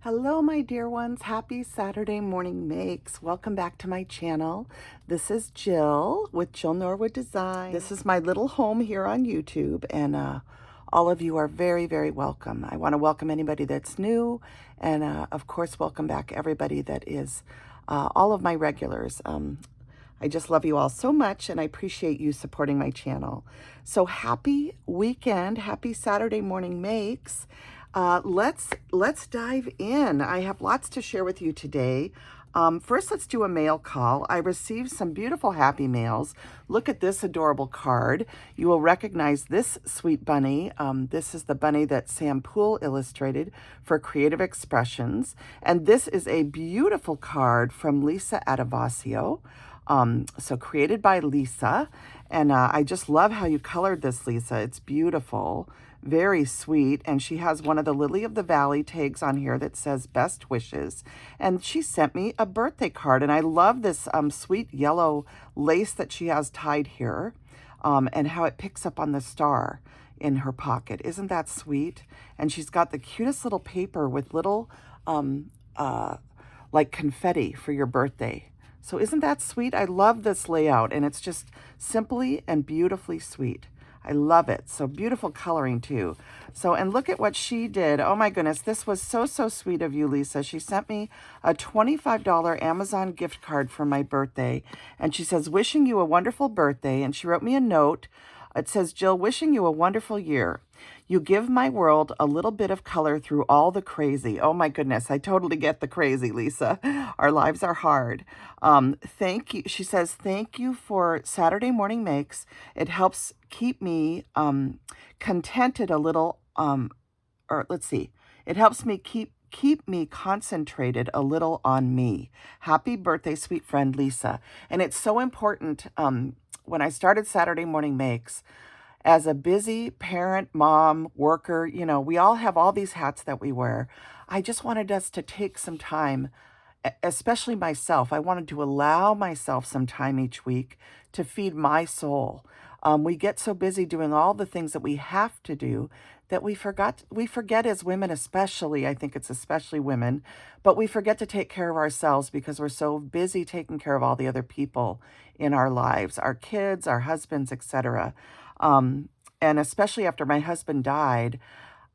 Hello, my dear ones. Happy Saturday Morning Makes. Welcome back to my channel. This is Jill with Jill Norwood Design. This is my little home here on YouTube, and all of you are very, very welcome. I want to welcome anybody that's new, and of course, welcome back everybody that is all of my regulars. I just love you all so much, and I appreciate you supporting my channel. So happy weekend, happy Saturday Morning Makes. Let's dive in. I have lots to share with you today. First, let's do a mail call. I received some beautiful happy mails. Look at this adorable card. You will recognize this sweet bunny. This is the bunny that Sam Poole illustrated for Creative Expressions. And this is a beautiful card from Lisa Adavasio. So created by Lisa. And I just love how you colored this, Lisa. It's beautiful. Very sweet, and she has one of the Lily of the Valley tags on here that says best wishes, and she sent me a birthday card, and I love this sweet yellow lace that she has tied here, and how it picks up on the star in her pocket. Isn't that sweet? And she's got the cutest little paper with little like confetti for your birthday. So isn't that sweet? I love this layout, and it's just simply and beautifully sweet. I love it. So beautiful coloring too. So, and look at what she did. Oh my goodness, this was so sweet of you, Lisa. She sent me a $25 Amazon gift card for my birthday. And she says, wishing you a wonderful birthday. And she wrote me a note. It says, Jill, wishing you a wonderful year. You give my world a little bit of color through all the crazy. Oh my goodness, I totally get the crazy, Lisa. Our lives are hard. Thank you. She says, thank you for Saturday Morning Makes. It helps keep me contented a little, or let's see. It helps me keep me concentrated a little on me. Happy birthday, sweet friend, Lisa. And it's so important. When I started Saturday Morning Makes, as a busy parent, mom, worker, you know, we all have all these hats that we wear. I just wanted us to take some time, especially myself. I wanted to allow myself some time each week to feed my soul. We get so busy doing all the things that we have to do that we forget as women, especially, I think it's especially women, but we forget to take care of ourselves because we're so busy taking care of all the other people in our lives, our kids, our husbands, etc. And especially after my husband died,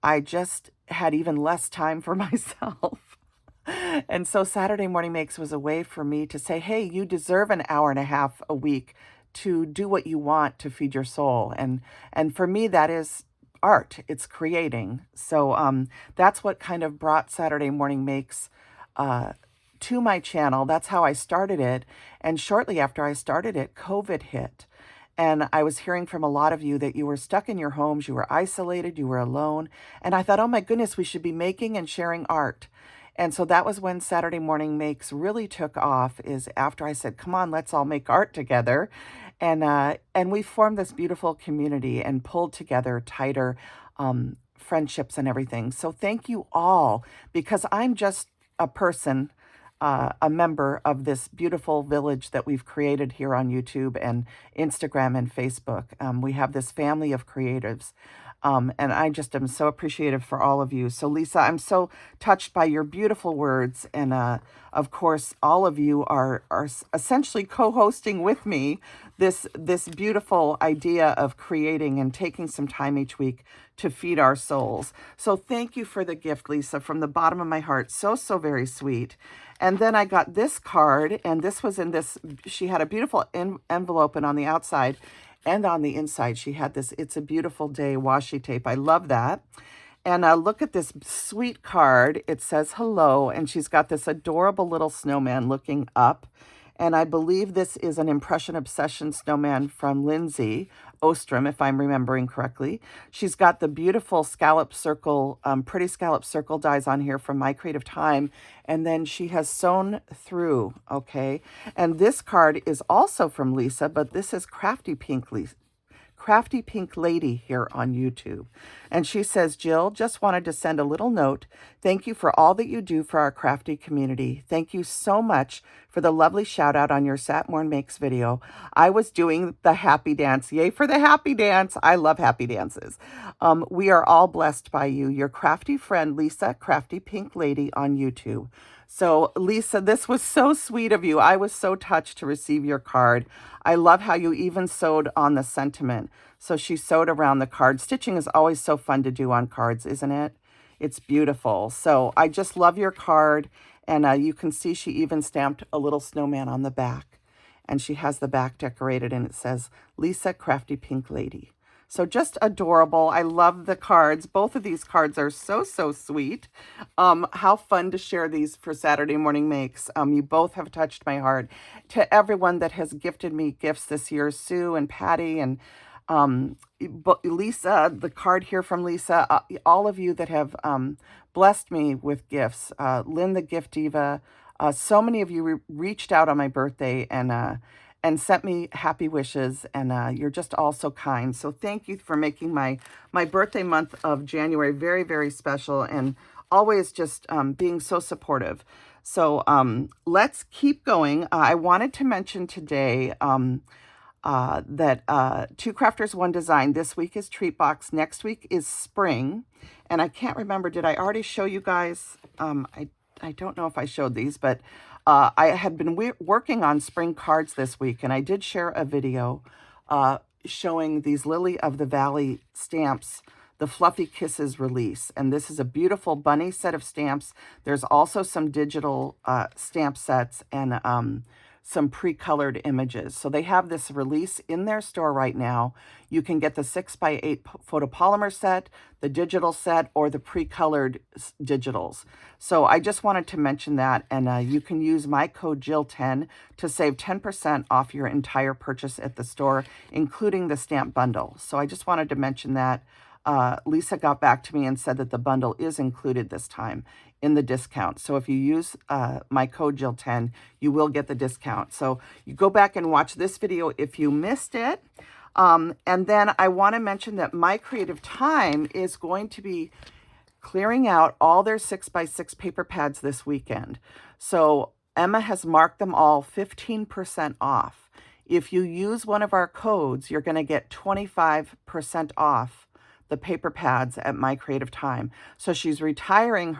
I just had even less time for myself. And so Saturday Morning Makes was a way for me to say, hey, you deserve an hour and a half a week to do what you want to feed your soul. And for me, that is art. It's creating. So that's what kind of brought Saturday Morning Makes to my channel. That's how I started it. And shortly after I started it, COVID hit. And I was hearing from a lot of you that you were stuck in your homes, you were isolated, you were alone. And I thought, oh my goodness, we should be making and sharing art. And so that was when Saturday Morning Makes really took off, is after I said, come on, let's all make art together. And we formed this beautiful community and pulled together tighter friendships and everything. So thank you all, because I'm just a person, a member of this beautiful village that we've created here on YouTube and Instagram and Facebook. We have this family of creatives. And I just am so appreciative for all of you. So Lisa, I'm so touched by your beautiful words. And of course, all of you are essentially co-hosting with me this beautiful idea of creating and taking some time each week to feed our souls. So thank you for the gift, Lisa, from the bottom of my heart. So very sweet. And then I got this card, and this was in this, she had a beautiful envelope, and on the outside and on the inside, she had this It's a Beautiful Day washi tape. I love that. And look at this sweet card. It says hello, and she's got this adorable little snowman looking up. And I believe this is an Impression Obsession snowman from Lindsay Ostrom, if I'm remembering correctly. She's got the beautiful scallop circle, pretty scallop circle dies on here from My Creative Time. And then she has sewn through, okay? And this card is also from Lisa, but this is Crafty Pink Crafty Pink Lady here on YouTube. And she says, Jill, just wanted to send a little note. Thank you for all that you do for our crafty community. Thank you so much for the lovely shout out on your Saturday Morning Makrs video. I was doing the happy dance. Yay for the happy dance. I love happy dances. We are all blessed by you. Your crafty friend, Lisa, Crafty Pink Lady on YouTube. So Lisa, this was so sweet of you. I was so touched to receive your card. I love how you even sewed on the sentiment. So she sewed around the card. Stitching is always so fun to do on cards, isn't it? It's beautiful. So I just love your card. And you can see she even stamped a little snowman on the back. And she has the back decorated and it says, Lisa, Crafty Pink Lady. So just adorable. I love the cards. Both of these cards are so, so sweet. How fun to share these for Saturday Morning Makrs. You both have touched my heart. To everyone that has gifted me gifts this year, Sue and Patty and Lisa, the card here from Lisa, all of you that have blessed me with gifts. Lynn the Gift Diva, so many of you reached out on my birthday and sent me happy wishes, and you're just all so kind. So thank you for making my birthday month of January very, very special, and always just being so supportive. So let's keep going. I wanted to mention today that Two Crafters, One Design. This week is Treat Box. Next week is Spring. And I can't remember, did I already show you guys? I don't know if I showed these, but I had been working on spring cards this week, and I did share a video showing these Lily of the Valley stamps, the Fluffy Kisses release. And this is a beautiful bunny set of stamps. There's also some digital stamp sets and some pre-colored images. So they have this release in their store right now. You can get the 6x8 photopolymer set, the digital set, or the pre-colored digitals. So I just wanted to mention that, and you can use my code Jill10 to save 10% off your entire purchase at the store, including the stamp bundle. So I just wanted to mention that. Lisa got back to me and said that the bundle is included this time in the discount. So if you use my code Jill10, you will get the discount. So you go back and watch this video if you missed it. And then I want to mention that My Creative Time is going to be clearing out all their 6x6 paper pads this weekend. So Emma has marked them all 15% off. If you use one of our codes, you're going to get 25% off the paper pads at My Creative Time. So she's retiring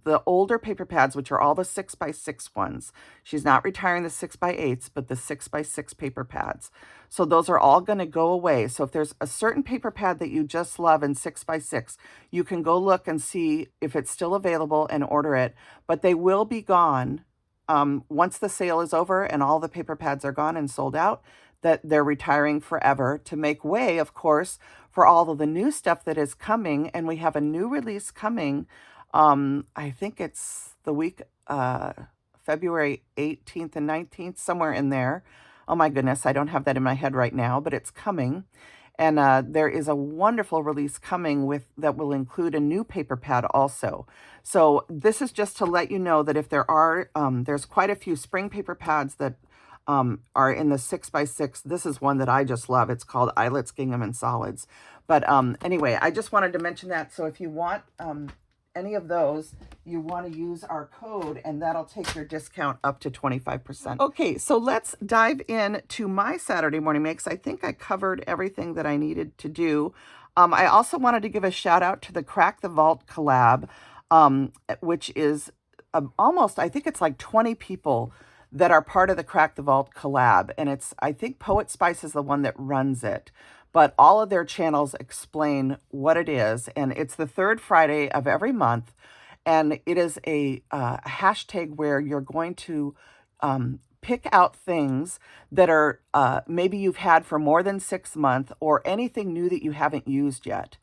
the older paper pads, which are all the 6x6 ones. She's not retiring the 6x8s, but the 6x6 paper pads. So those are all going to go away. So if there's a certain paper pad that you just love in 6x6, you can go look and see if it's still available and order it. But they will be gone once the sale is over and all the paper pads are gone and sold out, that they're retiring forever to make way, of course, for all of the new stuff that is coming. And we have a new release coming. I think it's the week, February 18th and 19th, somewhere in there. Oh my goodness, I don't have that in my head right now, but it's coming. And there is a wonderful release coming that will include a new paper pad also. So this is just to let you know that if there are, there's quite a few spring paper pads that are in the 6x6. This is one that I just love. It's called Eyelets, Gingham, and Solids. But anyway, I just wanted to mention that. So if you want any of those, you want to use our code, and that'll take your discount up to 25%. Okay, so let's dive in to my Saturday Morning Makrs. I think I covered everything that I needed to do. I also wanted to give a shout out to the Crack the Vault collab, which is almost, I think it's like 20 people that are part of the Crack the Vault collab. And it's, I think Poet Spice is the one that runs it. But all of their channels explain what it is. And it's the third Friday of every month. And it is a hashtag where you're going to pick out things that are maybe you've had for more than 6 months, or anything new that you haven't used yet.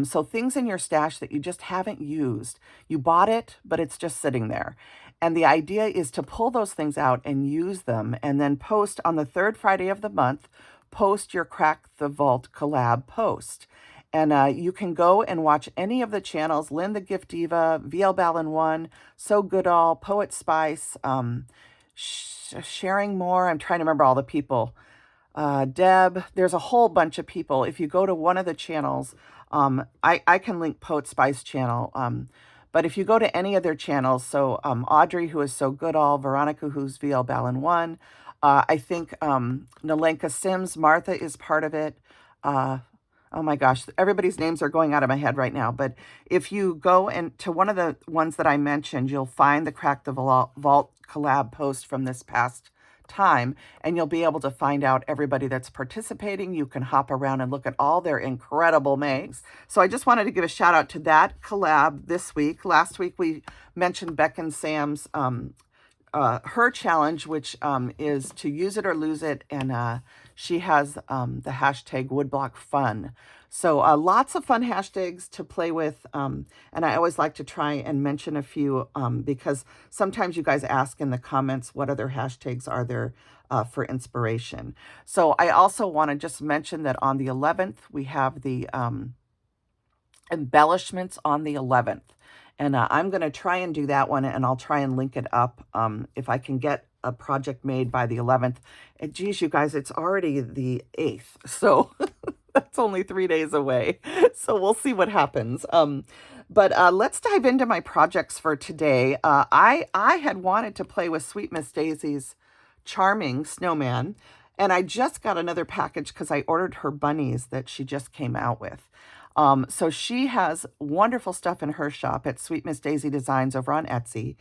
So things in your stash that you just haven't used. You bought it, but it's just sitting there. And the idea is to pull those things out and use them, and then post on the third Friday of the month, post your Crack the Vault collab post. And you can go and watch any of the channels, Lynn the Gift Diva, VL Ballin 1, So Goodall, Poet Spice, Sharing More. I'm trying to remember all the people. Deb. There's a whole bunch of people. If you go to one of the channels, I can link Poet Spice channel. But if you go to any of their channels, so Audrey, who is so good all, Veronica, who's VL Ballin 1, I think Nalenka Sims, Martha is part of it. Oh my gosh, everybody's names are going out of my head right now. But if you go and to one of the ones that I mentioned, you'll find the Crack the Vault collab post from this past time, and you'll be able to find out everybody that's participating. You can hop around and look at all their incredible makes. So I just wanted to give a shout out to that collab this week. Last week we mentioned Beck and Sam's her challenge, which is to use it or lose it, and she has the hashtag woodblock fun. So lots of fun hashtags to play with, and I always like to try and mention a few because sometimes you guys ask in the comments what other hashtags are there for inspiration. So I also want to just mention that on the 11th we have the embellishments on the 11th. And I'm going to try and do that one, and I'll try and link it up if I can get a project made by the 11th. And geez, you guys, it's already the 8th. So that's only 3 days away. So we'll see what happens. But let's dive into my projects for today. I had wanted to play with Sweet Miss Daisy's Charming Snowman, and I just got another package because I ordered her bunnies that she just came out with. So she has wonderful stuff in her shop at Sweet Miss Daisy Designs over on Etsy.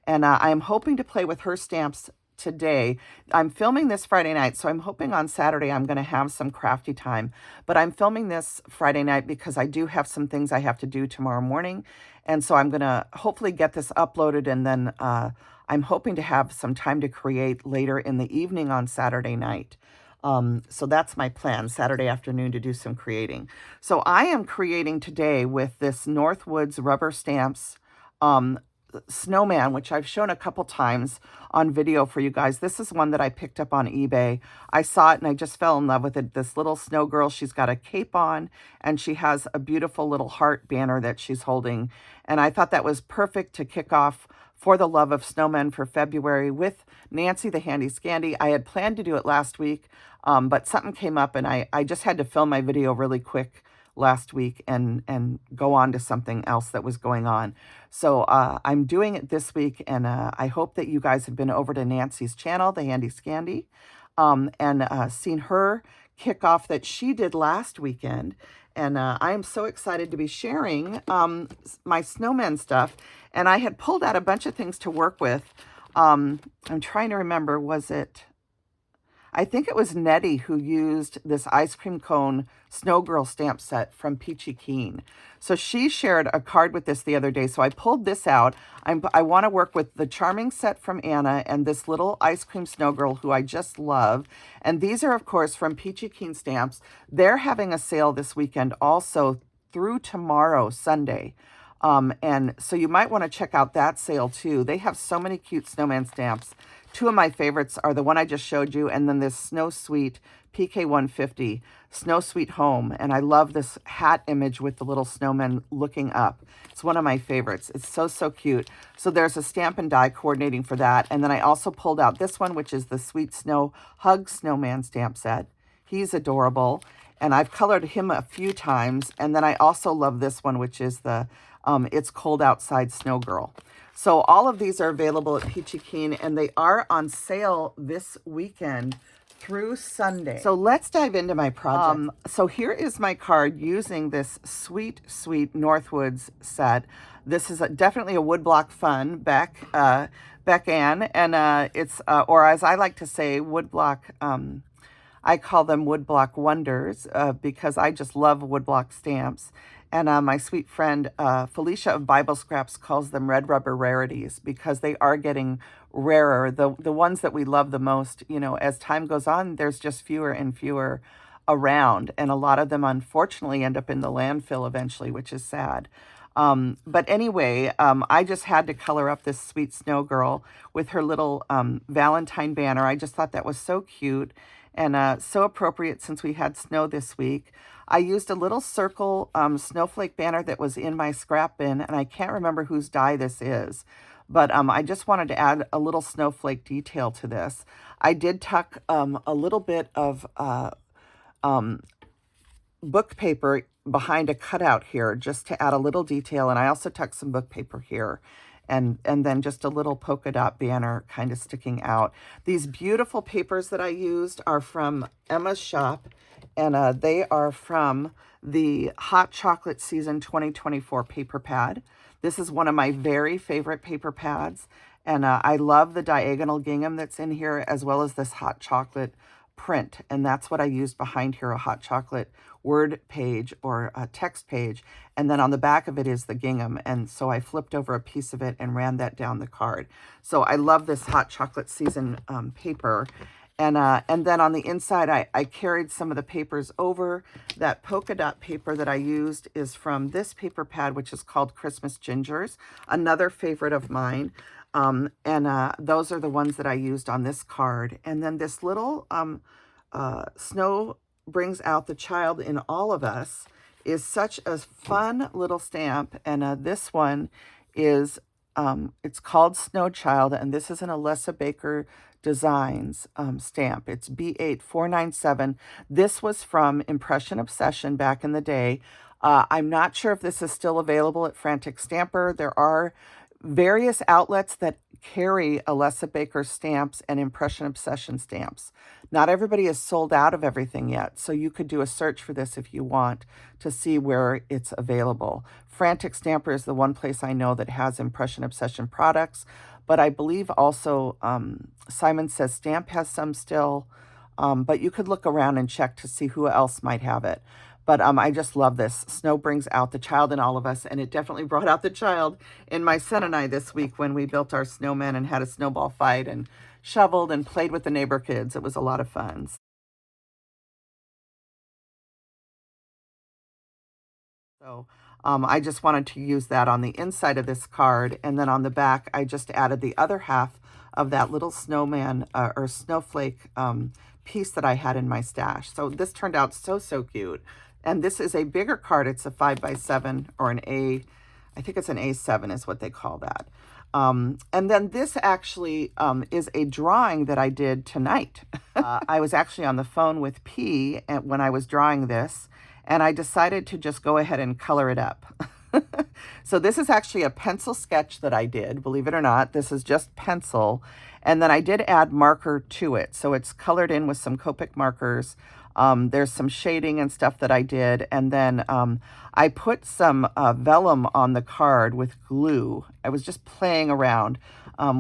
And I'm hoping to play with her stamps today. I'm filming this Friday night, so I'm hoping on Saturday I'm going to have some crafty time. But I'm filming this Friday night because I do have some things I have to do tomorrow morning. And so I'm going to hopefully get this uploaded, and then I'm hoping to have some time to create later in the evening on Saturday night. So that's my plan, Saturday afternoon, to do some creating. So I am creating today with this Northwoods Rubber Stamps Snowman, which I've shown a couple times on video for you guys. This is one that I picked up on eBay. I saw it and I just fell in love with it. This little snow girl, she's got a cape on and she has a beautiful little heart banner that she's holding. And I thought that was perfect to kick off For the Love of Snowmen for February with Nancy the Handy Scandy. I had planned to do it last week, but something came up and I just had to film my video really quick last week and go on to something else that was going on. So I'm doing it this week, and I hope that you guys have been over to Nancy's channel, the Handy Scandy, and seen her kickoff that she did last weekend. And I am so excited to be sharing my snowman stuff. And I had pulled out a bunch of things to work with. I'm trying to remember, was it... I think it was Nettie who used this ice cream cone snow girl stamp set from Peachy Keen. So she shared a card with this the other day. So I pulled this out. I want to work with the Charming set from Anna and this little ice cream snow girl who I just love. And these are, of course, from Peachy Keen Stamps. They're having a sale this weekend also through tomorrow, Sunday. And so you might want to check out that sale too. They have so many cute snowman stamps. Two of my favorites are the one I just showed you, and then this Snow Sweet PK150, Snow Sweet Home. And I love this hat image with the little snowman looking up. It's one of my favorites. It's so, so cute. So there's a stamp and die coordinating for that. And then I also pulled out this one, which is the Sweet Snow Hug Snowman stamp set. He's adorable. And I've colored him a few times. And then I also love this one, which is the It's Cold Outside Snow Girl. So all of these are available at Peachy Keen, and they are on sale this weekend through Sunday. So let's dive into my project. So here is my card using this sweet, sweet Northwoods set. This is definitely a woodblock fun, Beck Ann, and it's, or as I like to say, woodblock, I call them woodblock wonders because I just love woodblock stamps. And my sweet friend Felicia of Bible Scraps calls them red rubber rarities because they are getting rarer. The ones that we love the most, you know, as time goes on, there's just fewer and fewer around. And a lot of them, unfortunately, end up in the landfill eventually, which is sad. But anyway, I just had to color up this sweet snow girl with her little Valentine banner. I just thought that was so cute and so appropriate since we had snow this week. I used a little circle snowflake banner that was in my scrap bin, and I can't remember whose die this is, but I just wanted to add a little snowflake detail to this. I did tuck a little bit of book paper behind a cutout here just to add a little detail, and I also tucked some book paper here, and then just a little polka dot banner kind of sticking out. These beautiful papers that I used are from Emma's shop, and they are from the Hot Chocolate Season 2024 paper pad. This is one of my very favorite paper pads, and I love the diagonal gingham that's in here, as well as this hot chocolate print, and that's what I used behind here, a hot chocolate word page or a text page, and then on the back of it is the gingham, and so I flipped over a piece of it and ran that down the card. So I love this hot chocolate season paper. And then on the inside, I carried some of the papers over. That polka dot paper that I used is from this paper pad, which is called Christmas Gingers, another favorite of mine. Those are the ones that I used on this card. And then this little Snow Brings Out the Child in All of Us is such a fun little stamp. And this one is, it's called Snow Child, and this is an Alessa Baker Designs stamp. It's B8497. This was from Impression Obsession back in the day. I'm not sure if this is still available at Frantic Stamper. There are various outlets that carry Alessa Baker stamps and Impression Obsession stamps. Not everybody is sold out of everything yet, so you could do a search for this if you want to see where it's available. Frantic Stamper is the one place I know that has Impression Obsession products, but I believe also Simon Says Stamp has some still, but you could look around and check to see who else might have it. But I just love this. Snow brings out the child in all of us, and it definitely brought out the child in my son and I this week when we built our snowman and had a snowball fight and shoveled and played with the neighbor kids. It was a lot of fun. So I just wanted to use that on the inside of this card, and then on the back, I just added the other half of that little snowman or snowflake piece that I had in my stash. So this turned out so cute. And this is a bigger card. It's a 5x7 or an A, I think it's an A7 is what they call that. And then this actually is a drawing that I did tonight. I was actually on the phone with P when I was drawing this, and I decided to just go ahead and color it up. So this is actually a pencil sketch that I did, believe it or not. This is just pencil. And then I did add marker to it. So it's colored in with some Copic markers. There's some shading and stuff that I did. And then I put some vellum on the card with glue. I was just playing around,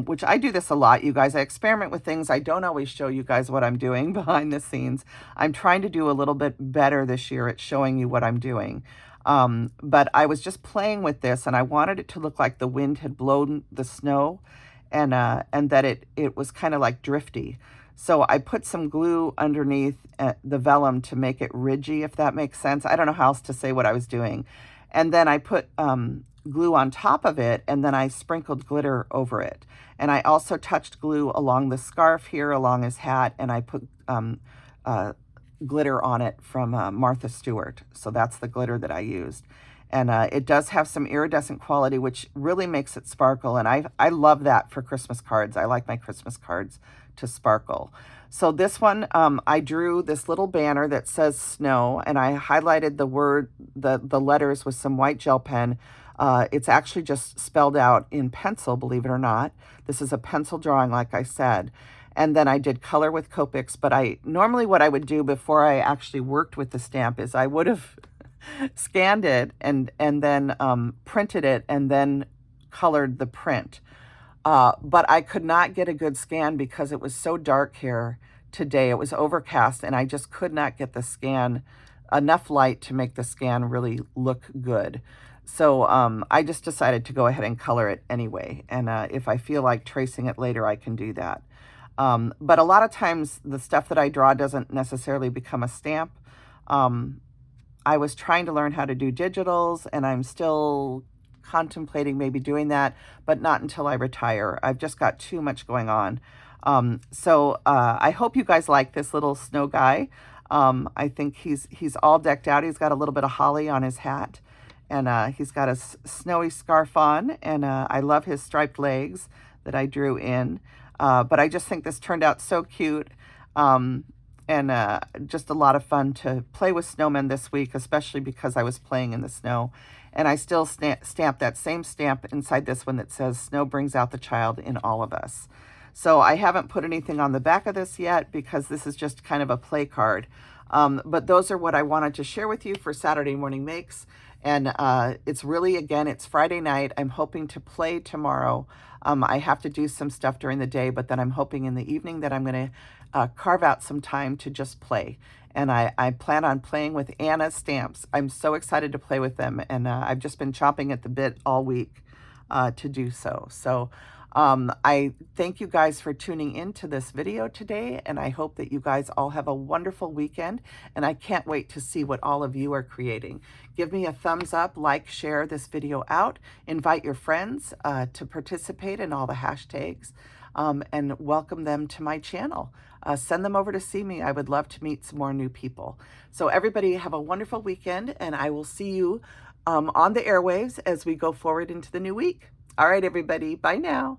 which I do this a lot, you guys. I experiment with things. I don't always show you guys what I'm doing behind the scenes. I'm trying to do a little bit better this year at showing you what I'm doing. But I was just playing with this, and I wanted it to look like the wind had blown the snow, and that it was kind of like drifty. So I put some glue underneath the vellum to make it ridgy, if that makes sense. I don't know how else to say what I was doing. And then I put glue on top of it, and then I sprinkled glitter over it. And I also touched glue along the scarf here, along his hat, and I put glitter on it from Martha Stewart. So that's the glitter that I used. And it does have some iridescent quality, which really makes it sparkle. And I love that for Christmas cards. I like my Christmas cards to sparkle. So this one, I drew this little banner that says snow, and I highlighted the letters with some white gel pen. It's actually just spelled out in pencil, believe it or not. This is a pencil drawing, like I said. And then I did color with Copics, but normally what I would do before I actually worked with the stamp is I would have scanned it and then printed it and then colored the print. But I could not get a good scan because it was so dark here today. It was overcast, and I just could not get the scan, enough light to make the scan really look good. So I just decided to go ahead and color it anyway. And if I feel like tracing it later, I can do that. But a lot of times the stuff that I draw doesn't necessarily become a stamp. I was trying to learn how to do digitals, and I'm still contemplating maybe doing that, but not until I retire. I've just got too much going on. So I hope you guys like this little snow guy. I think he's all decked out. He's got a little bit of holly on his hat. and he's got a snowy scarf on, and I love his striped legs that I drew in. But I just think this turned out so cute, and just a lot of fun to play with snowmen this week, especially because I was playing in the snow. And I still stamped that same stamp inside this one that says, "Snow brings out the child in all of us." So I haven't put anything on the back of this yet because this is just kind of a play card. But those are what I wanted to share with you for Saturday Morning Makes. And it's really, again, it's Friday night. I'm hoping to play tomorrow. I have to do some stuff during the day, but then I'm hoping in the evening that I'm going to carve out some time to just play. And I plan on playing with Anna's stamps. I'm so excited to play with them, and I've just been chomping at the bit all week to do so. So I thank you guys for tuning into this video today, and I hope that you guys all have a wonderful weekend, and I can't wait to see what all of you are creating. Give me a thumbs up, like, share this video out, invite your friends to participate in all the hashtags, and welcome them to my channel. Send them over to see me. I would love to meet some more new people. So everybody have a wonderful weekend, and I will see you on the airwaves as we go forward into the new week. All right, everybody. Bye now.